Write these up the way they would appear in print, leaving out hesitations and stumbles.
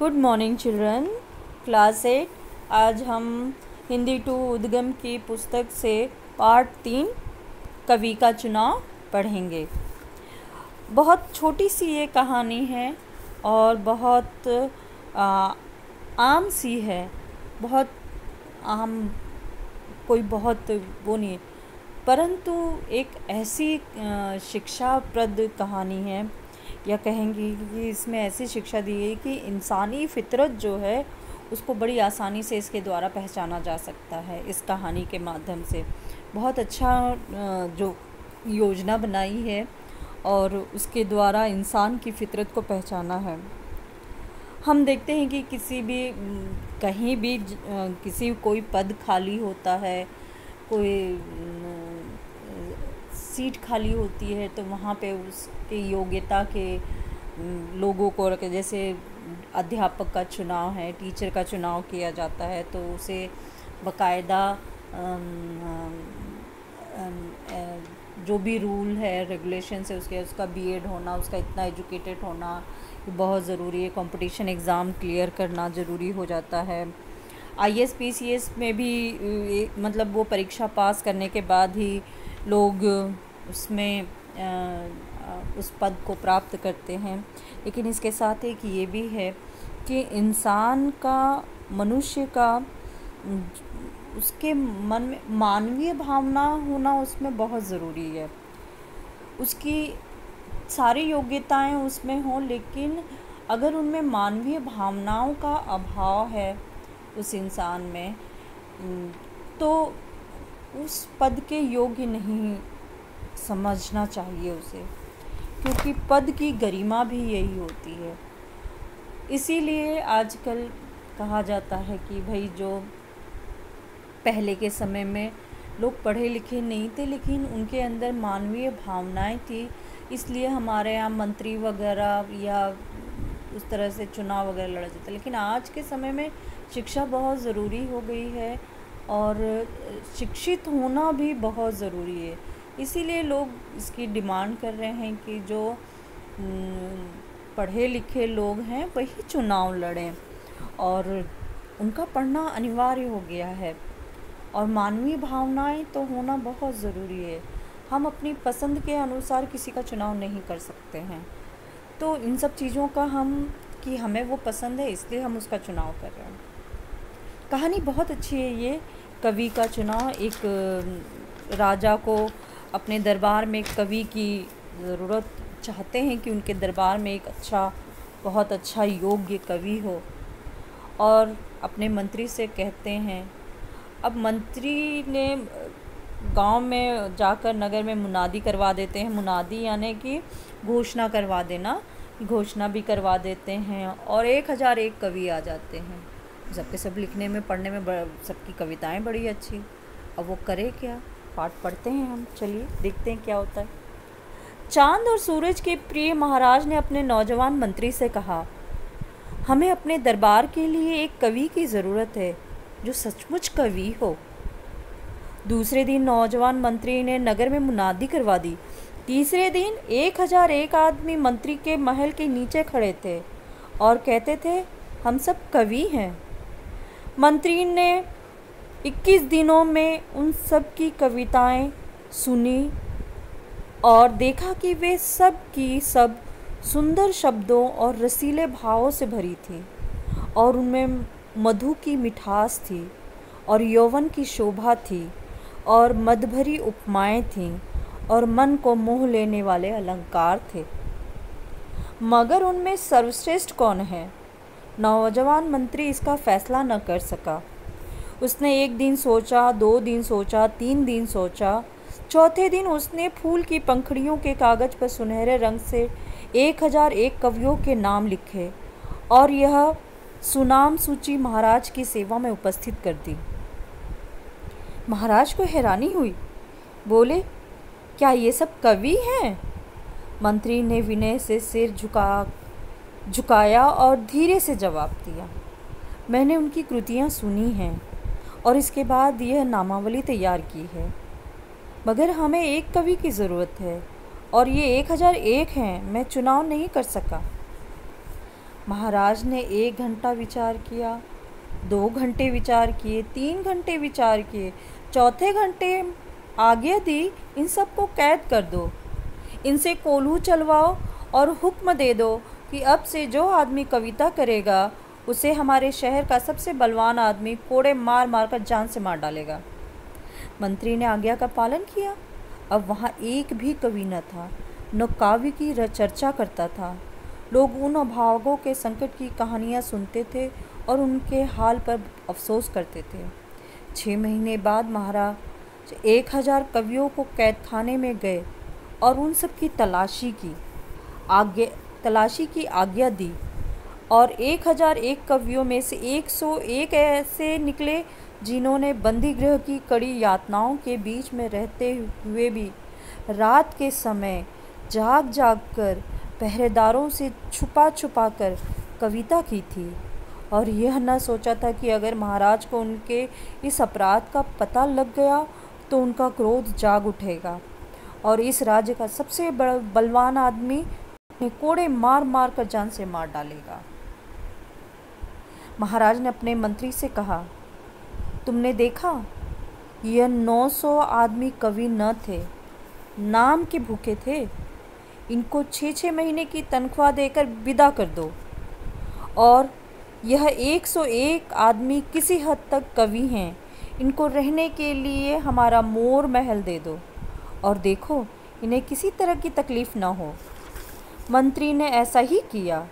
Good morning children. Class 8। आज हम Hindi to उद्गम की पुस्तक से पार्ट 3 कवि का चुनाव पढ़ेंगे। बहुत छोटी सी ये कहानी है और बहुत आम सी है। बहुत आम, कोई बहुत वो नहीं है, परंतु एक ऐसी शिक्षाप्रद कहानी है, या कहेंगे कि इसमें ऐसी शिक्षा दी गई कि इंसानी फितरत जो है उसको बड़ी आसानी से इसके द्वारा पहचाना जा सकता है। इस कहानी के माध्यम से बहुत अच्छा जो योजना बनाई है और उसके द्वारा इंसान की फितरत को पहचाना है। हम देखते हैं कि किसी भी कहीं भी कोई पद खाली होता है, कोई सीट खाली होती है, तो वहाँ पे उसके योग्यता के लोगों को, जैसे अध्यापक का चुनाव है, टीचर का चुनाव किया जाता है, तो उसे बाकायदा जो भी रूल है, रेगुलेशंस है, उसका बीएड होना, उसका इतना एजुकेटेड होना बहुत ज़रूरी है। कंपटीशन एग्ज़ाम क्लियर करना ज़रूरी हो जाता है। आईएएस पीसीएस में भी मतलब वो परीक्षा पास करने के बाद ही लोग उसमें उस पद को प्राप्त करते हैं। लेकिन इसके साथ एक ये भी है कि इंसान का, मनुष्य का, उसके मन में मानवीय भावना होना उसमें बहुत ज़रूरी है। उसकी सारी योग्यताएं उसमें हों, लेकिन अगर उनमें मानवीय भावनाओं का अभाव है उस इंसान में, तो उस पद के योग्य नहीं समझना चाहिए उसे, क्योंकि पद की गरिमा भी यही होती है। इसीलिए आजकल कहा जाता है कि भाई, जो पहले के समय में लोग पढ़े लिखे नहीं थे लेकिन उनके अंदर मानवीय भावनाएं थी, इसलिए हमारे यहाँ मंत्री वगैरह या उस तरह से चुनाव वगैरह लड़ा जाता है। लेकिन आज के समय में शिक्षा बहुत ज़रूरी हो गई है और शिक्षित होना भी बहुत ज़रूरी है। इसीलिए लोग इसकी डिमांड कर रहे हैं कि जो पढ़े लिखे लोग हैं वही चुनाव लड़ें, और उनका पढ़ना अनिवार्य हो गया है। और मानवीय भावनाएं तो होना बहुत ज़रूरी है। हम अपनी पसंद के अनुसार किसी का चुनाव नहीं कर सकते हैं। तो इन सब चीज़ों का कि हमें वो पसंद है इसलिए हम उसका चुनाव कर रहे हैं। कहानी बहुत अच्छी है। ये कवि का चुनाव, एक राजा को अपने दरबार में कवि की ज़रूरत, चाहते हैं कि उनके दरबार में एक बहुत अच्छा योग्य कवि हो, और अपने मंत्री से कहते हैं। अब मंत्री ने गांव में जाकर नगर में मुनादी करवा देते हैं। मुनादी यानी कि घोषणा करवा देना, घोषणा भी करवा देते हैं, और 1001 कवि आ जाते हैं। सबके सब लिखने में, पढ़ने में सबकी कविताएं बड़ी अच्छी। अब वो करे क्या? पाठ पढ़ते हैं हम, चलिए देखते हैं क्या होता है। चांद और सूरज के प्रिय महाराज ने अपने नौजवान मंत्री से कहा, हमें अपने दरबार के लिए एक कवि की ज़रूरत है जो सचमुच कवि हो। दूसरे दिन नौजवान मंत्री ने नगर में मुनादी करवा दी। तीसरे दिन 1001 आदमी मंत्री के महल के नीचे खड़े थे और कहते थे, हम सब कवि हैं। मंत्री ने 21 दिनों में उन सब की कविताएं सुनी और देखा कि वे सब की सब सुंदर शब्दों और रसीले भावों से भरी थी, और उनमें मधु की मिठास थी और यौवन की शोभा थी और मदभरी उपमाएं थीं और मन को मोह लेने वाले अलंकार थे। मगर उनमें सर्वश्रेष्ठ कौन है? नौजवान मंत्री इसका फैसला न कर सका। उसने 1 दिन सोचा, 2 दिन सोचा, 3 दिन सोचा। चौथे दिन उसने फूल की पंखुड़ियों के कागज़ पर सुनहरे रंग से 1001 कवियों के नाम लिखे और यह सुनाम सूची महाराज की सेवा में उपस्थित कर दी। महाराज को हैरानी हुई। बोले, क्या ये सब कवि हैं? मंत्री ने विनय से सिर झुकाया और धीरे से जवाब दिया, मैंने उनकी कृतियाँ सुनी हैं और इसके बाद यह नामावली तैयार की है, मगर हमें एक कवि की ज़रूरत है और ये 1001 हैं, मैं चुनाव नहीं कर सका। महाराज ने 1 घंटा विचार किया, 2 घंटे विचार किए, 3 घंटे विचार किए, चौथे घंटे आज्ञा दी, इन सबको कैद कर दो, इनसे कोल्हू चलवाओ और हुक्म दे दो कि अब से जो आदमी कविता करेगा उसे हमारे शहर का सबसे बलवान आदमी कोड़े मार मार कर जान से मार डालेगा। मंत्री ने आज्ञा का पालन किया। अब वहाँ एक भी कवि न था, न काव्य की चर्चा करता था। लोग उन अभागों के संकट की कहानियाँ सुनते थे और उनके हाल पर अफसोस करते थे। 6 महीने बाद महाराज 1000 कवियों को कैद खाने में गए और उन सब की तलाशी की आज्ञा दी और 1001 कवियों में से 101 ऐसे निकले जिन्होंने बंदी गृह की कड़ी यातनाओं के बीच में रहते हुए भी रात के समय जाग जाग कर पहरेदारों से छुपा छुपा कर कविता की थी और यह न सोचा था कि अगर महाराज को उनके इस अपराध का पता लग गया तो उनका क्रोध जाग उठेगा और इस राज्य का सबसे बलवान आदमी उन्हें कोड़े मार मार कर जान से मार डालेगा। महाराज ने अपने मंत्री से कहा, तुमने देखा, यह 900 आदमी कवि न थे, नाम के भूखे थे। इनको 6-6 महीने की तनख्वाह देकर विदा कर दो और यह 101 आदमी किसी हद तक कवि हैं, इनको रहने के लिए हमारा मोर महल दे दो और देखो इन्हें किसी तरह की तकलीफ़ ना हो। मंत्री ने ऐसा ही किया।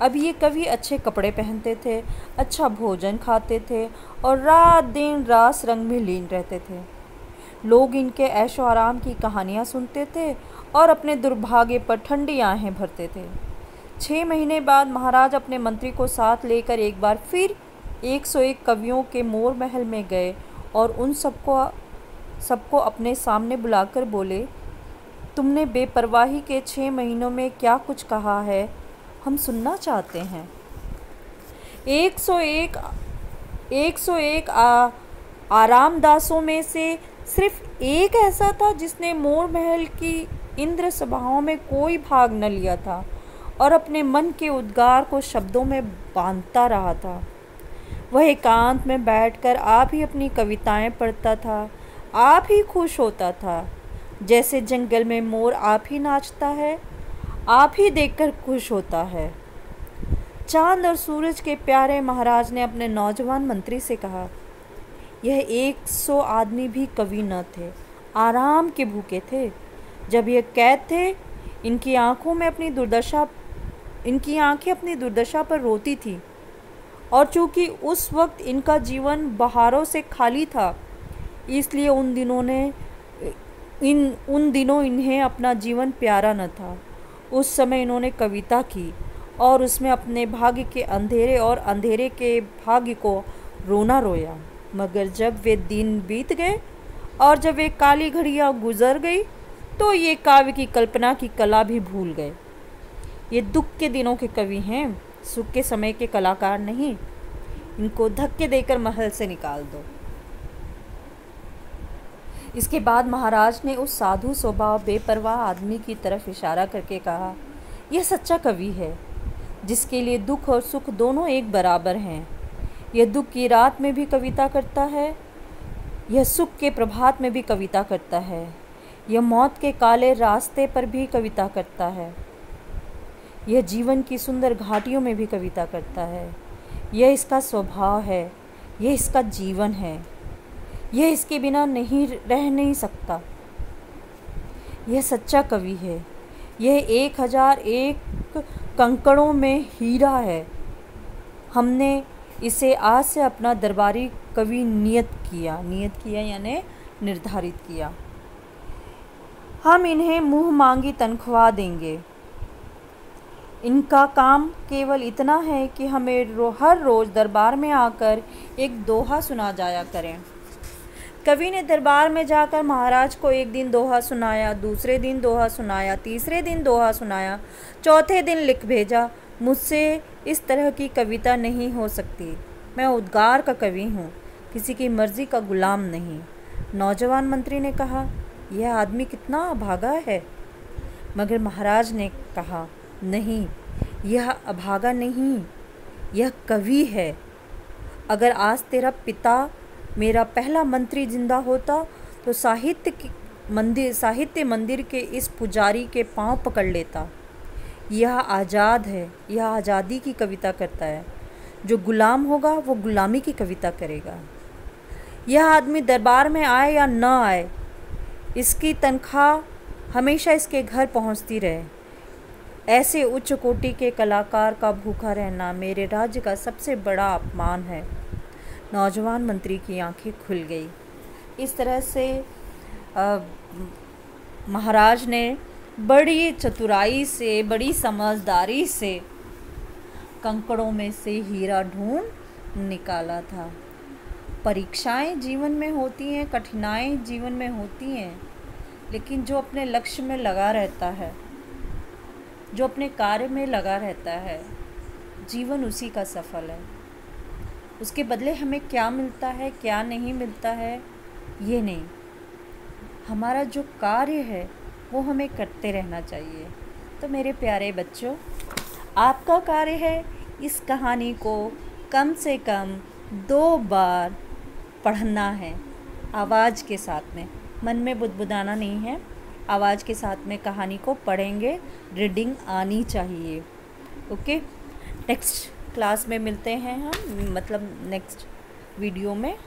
अब ये कवि अच्छे कपड़े पहनते थे, अच्छा भोजन खाते थे और रात दिन रास रंग में लीन रहते थे। लोग इनके ऐशो आराम की कहानियाँ सुनते थे और अपने दुर्भाग्य पर ठंडी आहें भरते थे। 6 महीने बाद महाराज अपने मंत्री को साथ लेकर एक बार फिर 101 कवियों के मोर महल में गए और उन सबको अपने सामने बुलाकर बोले, तुमने बेपरवाही के 6 महीनों में क्या कुछ कहा है, हम सुनना चाहते हैं। 101 आरामदासों में से सिर्फ एक ऐसा था जिसने मोर महल की इंद्र सभाओं में कोई भाग न लिया था और अपने मन के उद्गार को शब्दों में बांधता रहा था। वह एकांत में बैठकर आप ही अपनी कविताएं पढ़ता था, आप ही खुश होता था। जैसे जंगल में मोर आप ही नाचता है, आप ही देखकर खुश होता है। चांद और सूरज के प्यारे महाराज ने अपने नौजवान मंत्री से कहा, यह 100 आदमी भी कवि न थे, आराम के भूखे थे। जब ये कैद थे, इनकी आंखें अपनी दुर्दशा पर रोती थी और चूँकि उस वक्त इनका जीवन बहारों से खाली था, इसलिए उन दिनों इन्हें अपना जीवन प्यारा न था। उस समय इन्होंने कविता की और उसमें अपने भाग्य के अंधेरे और अंधेरे के भाग्य को रोना रोया। मगर जब वे दिन बीत गए और जब वे काली घड़ियाँ गुजर गई तो ये काव्य की कल्पना की कला भी भूल गए। ये दुख के दिनों के कवि हैं, सुख के समय के कलाकार नहीं। इनको धक्के देकर महल से निकाल दो। इसके बाद महाराज ने उस साधु स्वभाव बेपरवाह आदमी की तरफ इशारा करके कहा, यह सच्चा कवि है जिसके लिए दुख और सुख दोनों एक बराबर हैं। यह दुख की रात में भी कविता करता है, यह सुख के प्रभात में भी कविता करता है, यह मौत के काले रास्ते पर भी कविता करता है, यह जीवन की सुंदर घाटियों में भी कविता करता है। यह इसका स्वभाव है, यह इसका जीवन है, यह इसके बिना रह नहीं सकता। यह सच्चा कवि है, यह 1001 कंकड़ों में हीरा है। हमने इसे आज से अपना दरबारी कवि नियत किया यानी निर्धारित किया। हम इन्हें मुँह मांगी तनख्वाह देंगे। इनका काम केवल इतना है कि हमें हर रोज़ दरबार में आकर एक दोहा सुना जाया करें। कवि ने दरबार में जाकर महाराज को एक दिन दोहा सुनाया, दूसरे दिन दोहा सुनाया, तीसरे दिन दोहा सुनाया, चौथे दिन लिख भेजा, मुझसे इस तरह की कविता नहीं हो सकती। मैं उद्गार का कवि हूँ, किसी की मर्ज़ी का गुलाम नहीं। नौजवान मंत्री ने कहा, यह आदमी कितना अभागा है। मगर महाराज ने कहा, नहीं, यह अभागा नहीं, यह कवि है। अगर आज तेरा पिता मेरा पहला मंत्री जिंदा होता तो साहित्य मंदिर के इस पुजारी के पांव पकड़ लेता। यह आज़ाद है, यह आज़ादी की कविता करता है। जो गुलाम होगा वो गुलामी की कविता करेगा। यह आदमी दरबार में आए या न आए, इसकी तनख्वाह हमेशा इसके घर पहुंचती रहे। ऐसे उच्च कोटि के कलाकार का भूखा रहना मेरे राज्य का सबसे बड़ा अपमान है। नौजवान मंत्री की आंखें खुल गई। इस तरह से महाराज ने बड़ी चतुराई से, बड़ी समझदारी से कंकड़ों में से हीरा ढूंढ निकाला था। परीक्षाएं जीवन में होती हैं, कठिनाई जीवन में होती हैं, लेकिन जो अपने लक्ष्य में लगा रहता है, जो अपने कार्य में लगा रहता है, जीवन उसी का सफल है। उसके बदले हमें क्या मिलता है, क्या नहीं मिलता है, ये नहीं, हमारा जो कार्य है वो हमें करते रहना चाहिए। तो मेरे प्यारे बच्चों, आपका कार्य है इस कहानी को कम से कम 2 बार पढ़ना है, आवाज़ के साथ में, मन में बुदबुदाना नहीं है। आवाज़ के साथ में कहानी को पढ़ेंगे, रीडिंग आनी चाहिए। ओके, नेक्स्ट क्लास में मिलते हैं हम, मतलब नेक्स्ट वीडियो में।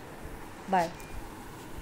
बाय।